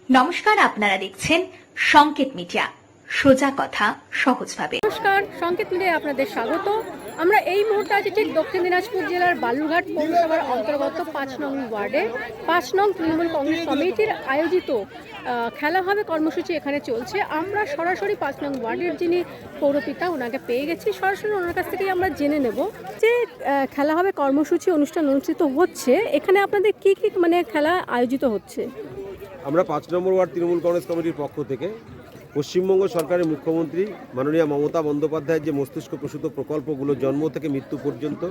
নমস্কার, আপনারা দেখছেন সংকেত মিডিয়া, সোজা কথা সহজভাবে। নমস্কার, সংকেত মিডিয়ায় আপনাদের স্বাগত। আমরা এই মুহূর্তে আছি ঠিক দক্ষিণ দিনাজপুর জেলার বালুরঘাট পৌরসভার অন্তর্গত 5 নং ওয়ার্ডে 5 নং তৃণমূল কংগ্রেস কমিটির আয়োজিত খেলা হবে কর্মসূচি এখানে চলছে। আমরা সরাসরি 5 নং ওয়ার্ডের যিনি পৌরপিতা ওনাকে পেয়ে গেছি, সরাসরি ওনার কাছ থেকেই আমরা জেনে নেব যে খেলা হবে কর্মসূচি অনুষ্ঠান অনুষ্ঠিত হচ্ছে এখানে আপনাদের কি কি খেলা আয়োজিত হচ্ছে। আমরা 5 নম্বর ওয়ার্ড তৃণমূল কংগ্রেস কমিটির পক্ষ থেকে পশ্চিমবঙ্গ সরকারের মুখ্যমন্ত্রী মাননীয় মমতা বন্দ্যোপাধ্যায়ের যে মস্তিষ্ক প্রসূত প্রকল্পগুলো জন্ম থেকে মৃত্যু পর্যন্ত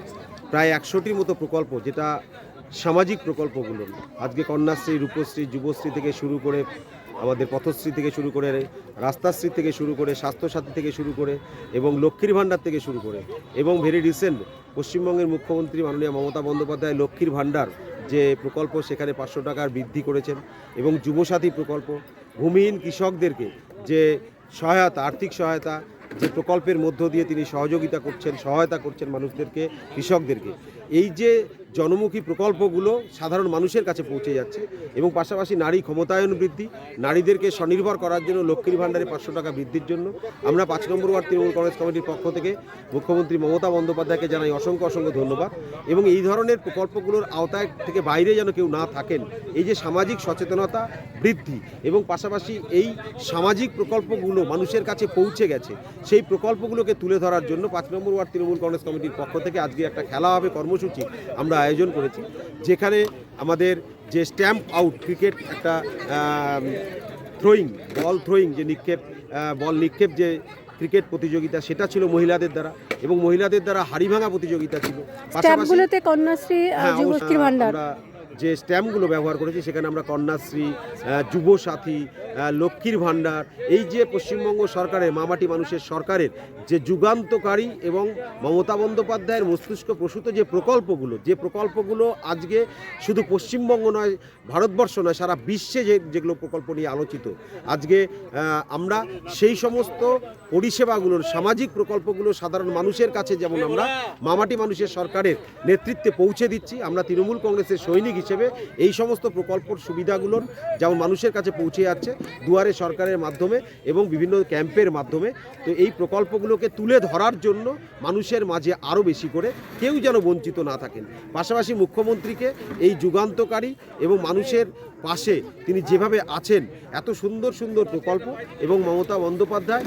প্রায় 100টির মতো প্রকল্প, যেটা সামাজিক প্রকল্পগুলো, আজকে কন্যাশ্রী, রূপশ্রী, যুবশ্রী থেকে শুরু করে আমাদের পথশ্রী থেকে শুরু করে রাস্তাশ্রী থেকে শুরু করে স্বাস্থ্যসাথী থেকে শুরু করে এবং লক্ষ্মীর ভাণ্ডার থেকে শুরু করে এবং ভেরি রিসেন্ট পশ্চিমবঙ্গের মুখ্যমন্ত্রী মাননীয় মমতা বন্দ্যোপাধ্যায় লক্ষ্মীর ভাণ্ডার যে প্রকল্প সেখানে 500 টাকার বৃদ্ধি করেছেন এবং যুবসাথী প্রকল্প, ভূমিহীন কৃষকদেরকে যে সহায়তা, আর্থিক সহায়তা যে প্রকল্পের মধ্য দিয়ে তিনি সহায়তা করছেন মানুষদেরকে, কৃষকদেরকে, এই যে জনমুখী প্রকল্পগুলো সাধারণ মানুষের কাছে পৌঁছে যাচ্ছে এবং পাশাপাশি নারী ক্ষমতায়ন বৃদ্ধি, নারীদেরকে স্বনির্ভর করার জন্য লক্ষ্মীর ভাণ্ডারে 500 টাকা বৃদ্ধির জন্য আমরা 5 নম্বর ওয়ার্ড তৃণমূল কংগ্রেস কমিটির পক্ষ থেকে মুখ্যমন্ত্রী মমতা বন্দ্যোপাধ্যায়কে জানাই অসংখ্য ধন্যবাদ। এবং এই ধরনের প্রকল্পগুলোর আওতায় থেকে বাইরে যেন কেউ না থাকেন, এই যে সামাজিক সচেতনতা বৃদ্ধি এবং পাশাপাশি এই সামাজিক প্রকল্পগুলো মানুষের কাছে পৌঁছে গেছে, সেই প্রকল্পগুলোকে তুলে ধরার জন্য 5 নম্বর ওয়ার্ড তৃণমূল কংগ্রেস কমিটির পক্ষ থেকে আজকে একটা খেলা হবে কর্মসূচি আমরা আয়োজন করেছি, যেখানে আমাদের যে স্ট্যাম্প আউট ক্রিকেট একটা বল নিক্ষেপ যে ক্রিকেট প্রতিযোগিতা, সেটা ছিল মহিলাদের দ্বারা এবং মহিলাদের দ্বারা হাড়ি ভাঙা প্রতিযোগিতা ছিল। পাশাপাশি কন্যাশ্রী, যুবশ্রী ভাণ্ডার যে স্ট্যাম্পগুলো ব্যবহার করেছি সেখানে আমরা কন্যাশ্রী, যুবসাথী, লক্ষ্মীর ভাণ্ডার, এই যে পশ্চিমবঙ্গ সরকারের মামাটি মানুষের সরকারের যে যুগান্তকারী এবং মমতা বন্দ্যোপাধ্যায়ের মস্তিষ্ক প্রসূত যে প্রকল্পগুলো আজকে শুধু পশ্চিমবঙ্গ নয়, ভারতবর্ষ নয়, সারা বিশ্বে যেগুলো প্রকল্প নিয়ে আলোচিত, আজকে আমরা সেই সমস্ত পরিষেবাগুলোর, সামাজিক প্রকল্পগুলো সাধারণ মানুষের কাছে যেমন আমরা মামাটি মানুষের সরকারের নেতৃত্বে পৌঁছে দিচ্ছি, আমরা তৃণমূল কংগ্রেসের সৈনিক হিসেবে এই সমস্ত প্রকল্পর সুবিধাগুলোর যেমন মানুষের কাছে পৌঁছে যাচ্ছে দুয়ারে সরকারের মাধ্যমে এবং বিভিন্ন ক্যাম্পের মাধ্যমে, তো এই প্রকল্পগুলোকে তুলে ধরার জন্য মানুষের মাঝে আরও বেশি করে কেউ যেন বঞ্চিত না থাকেন। পাশাপাশি মুখ্যমন্ত্রীকে এই যুগান্তকারী এবং মানুষের পাশে তিনি যেভাবে আছেন, এত সুন্দর প্রকল্প এবং মমতা বন্দ্যোপাধ্যায়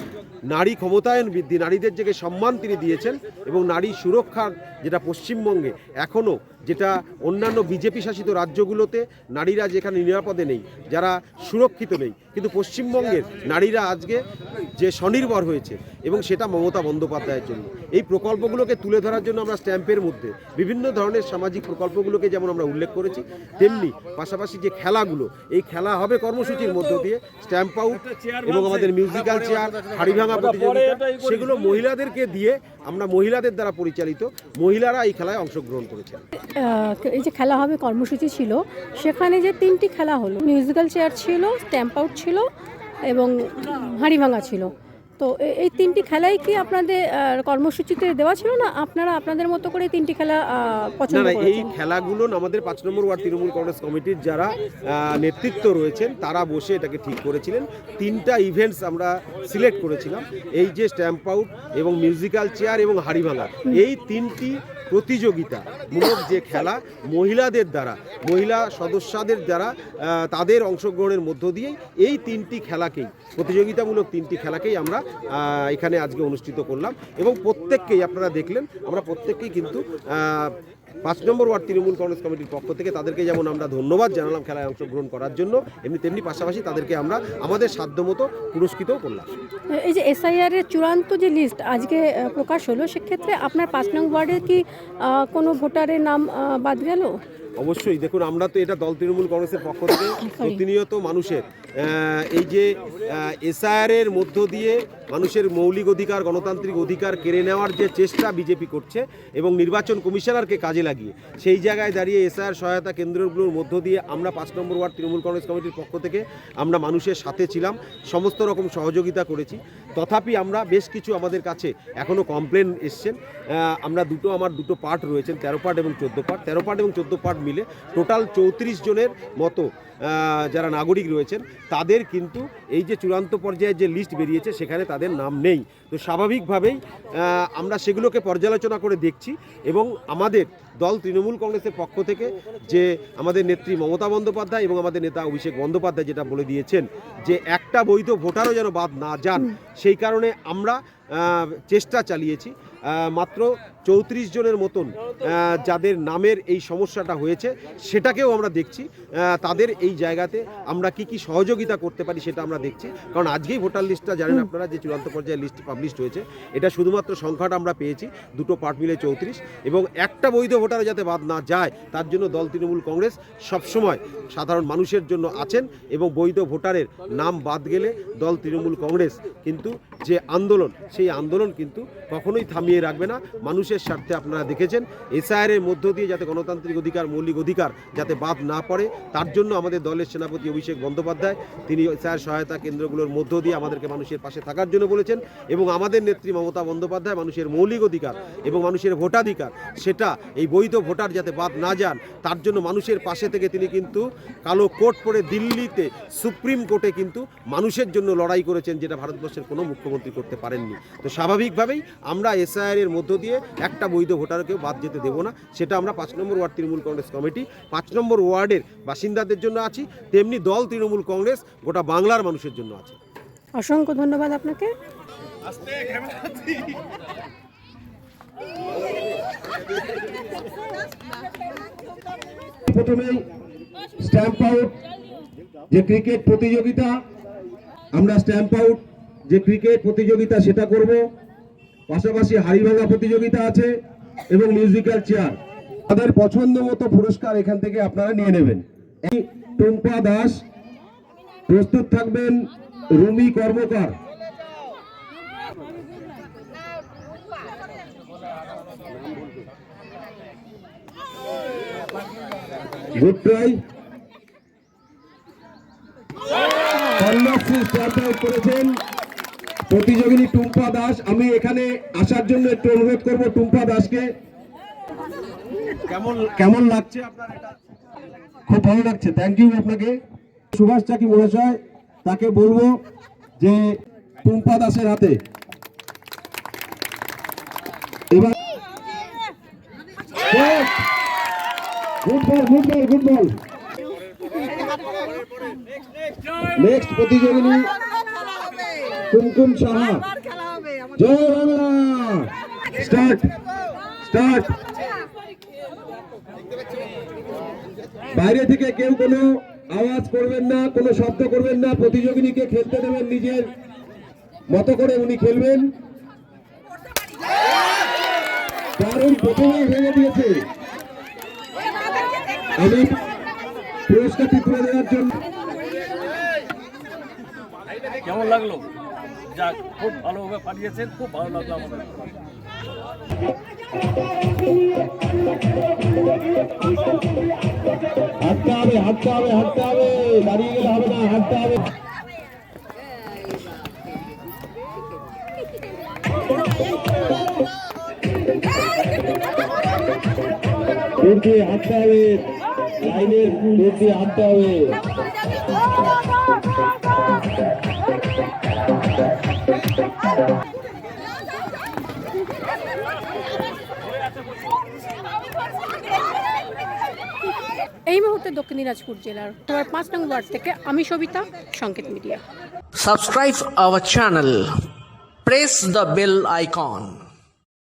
নারী ক্ষমতায়ন বৃদ্ধি, নারীদের যে সম্মান তিনি দিয়েছেন এবং নারী সুরক্ষার যেটা পশ্চিমবঙ্গে এখনও, যেটা অন্যান্য বিজেপি শাসিত রাজ্যগুলোতে নারীরা যেখানে নিরাপদে নেই, যারা সুরক্ষিত নেই, কিন্তু পশ্চিমবঙ্গের নারীরা আজকে যে স্বনির্ভর হয়েছে এবং সেটা মমতা বন্দ্যোপাধ্যায়ের জন্য। এই প্রকল্পগুলোকে তুলে ধরার জন্য আমরা স্ট্যাম্পের মধ্যে বিভিন্ন ধরনের সামাজিক প্রকল্পগুলোকে যেমন আমরা উল্লেখ করেছি, তেমনি পাশাপাশি যে খেলাগুলো, এই খেলা হবে কর্মসূচির মধ্য দিয়ে স্ট্যাম্প আউট এবং আমাদের মিউজিক্যাল চেয়ার, হাড়ি ভাঙা প্রতিযোগিতা, সেগুলো মহিলাদেরকে দিয়ে আমরা মহিলাদের দ্বারা পরিচালিত, মহিলারা এই খেলায় অংশগ্রহণ করেছেন। এই যে খেলা হবে কর্মসূচি ছিল, সেখানে যে 3টি খেলা হলো, মিউজিক্যাল চেয়ার ছিল, স্ট্যাম্প আউট ছিল এবং হাড়ি ভাঙা ছিল, তো এই 3টি খেলাই কি আপনাদের কর্মসূচিতে দেওয়া ছিল না আপনারা আপনাদের মতো করে 3টি খেলা পছন্দ করেছেন? এই খেলাগুলো আমাদের 5 নম্বর ওয়ার্ড তৃণমূল কংগ্রেস কমিটির যারা নেতৃত্ব রয়েছেন তারা বসে এটাকে ঠিক করেছিলেন। 3টা ইভেন্টস আমরা সিলেক্ট করেছিলাম, এই যে স্ট্যাম্প আউট এবং মিউজিক্যাল চেয়ার এবং হাড়ি ভাঙা, এই 3টি প্রতিযোগিতামূলক যে খেলা মহিলাদের দ্বারা, মহিলা সদস্যদের দ্বারা তাদের অংশগ্রহণের মধ্য দিয়ে এই 3টি খেলাকেই, প্রতিযোগিতামূলক 3টি খেলাকেই আমরা এখানে আজকে অনুষ্ঠিত করলাম এবং প্রত্যেককেই আপনারা দেখলেন, আমরা প্রত্যেককেই কিন্তু 5 নম্বর ওয়ার্ড তৃণমূল কংগ্রেস কমিটির পক্ষ থেকে তাদেরকে যেমন আমরা ধন্যবাদ জানালাম খেলায় অংশগ্রহণ করার জন্য, তেমনি পাশাপাশি তাদেরকে আমরা আমাদের সাধ্যমতো পুরস্কৃতও করলাম। এই যে SIR এর চূড়ান্ত যে লিস্ট আজকে প্রকাশ হলো, সেক্ষেত্রে আপনার 5 নং ওয়ার্ডের কি কোনো ভোটারের নাম বাদ গেল? অবশ্যই, দেখুন, আমরা তো এটা দল তৃণমূল কংগ্রেসের পক্ষ থেকে প্রতিনিয়ত মানুষের এই যে SIR এর মধ্য দিয়ে মানুষের মৌলিক অধিকার, গণতান্ত্রিক অধিকার কেড়ে নেওয়ার যে চেষ্টা বিজেপি করছে এবং নির্বাচন কমিশনারকে কাজে লাগিয়ে সেই জায়গায় দাঁড়িয়ে SIR সহায়তা কেন্দ্রগুলোর মধ্য দিয়ে আমরা 5 নম্বর ওয়ার্ড তৃণমূল কংগ্রেস কমিটির পক্ষ থেকে আমরা মানুষের সাথে ছিলাম, সমস্ত রকম সহযোগিতা করেছি। তথাপি আমরা বেশ কিছু আমাদের কাছে এখনও কমপ্লেন এসছেন। আমরা আমার দুটো পার্ট রয়েছেন, 13 পার্ট এবং 14 পার্ট। 13 পার্ট এবং 14 পার্ট মিলে টোটাল 34 জনের মতো যারা নাগরিক রয়েছেন তাদের কিন্তু এই যে চূড়ান্ত পর্যায়ে যে লিস্ট বেরিয়েছে সেখানে তাদের নাম নেই। তো স্বাভাবিকভাবেই আমরা সেগুলোকে পর্যালোচনা করে দেখছি এবং আমাদের দল তৃণমূল কংগ্রেসের পক্ষ থেকে যে আমাদের নেত্রী মমতা বন্দ্যোপাধ্যায় এবং আমাদের নেতা অভিষেক বন্দ্যোপাধ্যায় যেটা বলে দিয়েছেন যে একটা বৈধ ভোটারও যেন বাদ না যান, সেই কারণে আমরা চেষ্টা চালিয়েছি। মাত্র 34 জনের মতন যাদের নামের এই সমস্যাটা হয়েছে সেটাকেও আমরা দেখছি, তাদের এই জায়গাতে আমরা কি সহযোগিতা করতে পারি সেটা আমরা দেখছি। কারণ আজকেই ভোটার লিস্টটা জানেন আপনারা যে চূড়ান্ত পর্যায়ে লিস্ট পাবলিশ হয়েছে, এটা শুধুমাত্র সংখ্যাটা আমরা পেয়েছি, দুটো পার্ট মিলে 34, এবং একটা বৈধ ভোটার যাতে বাদ না যায় তার জন্য দল তৃণমূল কংগ্রেস সবসময় সাধারণ মানুষের জন্য আছেন এবং বৈধ ভোটারের নাম বাদ গেলে দল তৃণমূল কংগ্রেস কিন্তু যে আন্দোলন সেই আন্দোলন কিন্তু কখনোই থামিয়ে রাখবে না। মানুষের স্বার্থে আপনারা দেখেছেন এসআইআর এর মধ্য দিয়ে যাতে গণতান্ত্রিক অধিকার, মৌলিক অধিকার যাতে বাদ না পড়ে তার জন্য আমাদের দলের সেনাপতি অভিষেক বন্দ্যোপাধ্যায় তিনি এসআইআর সহায়তা কেন্দ্রগুলোর মধ্য দিয়ে আমাদেরকে মানুষের পাশে থাকার জন্য বলেছেন এবং আমাদের নেত্রী মমতা বন্দ্যোপাধ্যায় মানুষের মৌলিক অধিকার এবং মানুষের ভোটাধিকার সেটা এই বৈধ ভোটার যাতে বাদ না যান তার জন্য মানুষের পাশে থেকে তিনি কিন্তু কালো কোট পরে দিল্লিতে সুপ্রিম কোর্টে কিন্তু মানুষের জন্য লড়াই করেছেন, যেটা ভারতবর্ষের কোনো মুখ্যমন্ত্রী করতে পারেননি। তো স্বাভাবিকভাবেই আমরা এসআইআর এর মধ্য দিয়ে একটা বৈধ ভোটারকেও বাদ যেতে দেব না, সেটা আমরা 5 নম্বর ওয়ার্ড তৃণমূল কংগ্রেস কমিটি 5 নম্বর ওয়ার্ডের বাসিন্দাদের জন্য আছি, তেমনি দল তৃণমূল কংগ্রেস গোটা বাংলার মানুষের জন্য আছে। অসংখ্য ধন্যবাদ আপনাকে। প্রথমেই স্ট্যাম্প আউট যে ক্রিকেট প্রতিযোগিতা, আমরা স্ট্যাম্প আউট যে ক্রিকেট প্রতিযোগিতা সেটা করব, পাশাপাশি হাড়ি ভাঙা প্রতিযোগিতা আছে এবং মিউজিক্যাল চেয়ার। তাদের পছন্দ মতো পুরস্কার এখান থেকে আপনারা নিয়ে নেবেন। এই টুম্পা দাস, প্রস্তুত থাকবেন Rumi Karmakar. Good try. Kanyashree stump out করেছেন প্রতিযোগিনী টুম্পা দাস। আমি এখানে আসার জন্য একটু অনুরোধ করব টুম্পা দাসকে। কেমন লাগছে আপনার এটা? খুব ভালো লাগছে, থ্যাংক ইউ আপনাকে। সুভাষ চাকি মহাশয়, তাকে বলবো যে টুম্পা দাসের হাতে এবার good ball, good ball, good ball. Next প্রতিযোগিনী কুমকুম সাহা। জয় বাংলা। Start, start. বাইরে থেকে কেউ কোনো আওয়াজ করবেন না, কোনো শব্দ করবেন না, প্রতিযোগিনীকে খেলতে দেবেন নিজের মতো করে, উনি খেলবেন। কারণ প্রথমেই ভেঙে দিয়েছে। আমি পুরস্কারটি তুলে দেওয়ার জন্য। কেমন লাগলো? যাক, খুব ভালোভাবে পাঠিয়েছেন, খুব ভালো লাগলো আমাদের। হাঁটতে হবে, হাঁটতে হবে, হাঁটতে হবে, দাঁড়িয়ে গেলে হবে না, হাঁটতে হবে। হাঁটতে হবে, লাইনের হাঁটতে হবে। এই মুহূর্তে দক্ষিণ দিনাজপুর জেলার 5 নং ওয়ার্ড থেকে আমি সবিতা, সংকেত media. Subscribe our channel. Press the bell icon.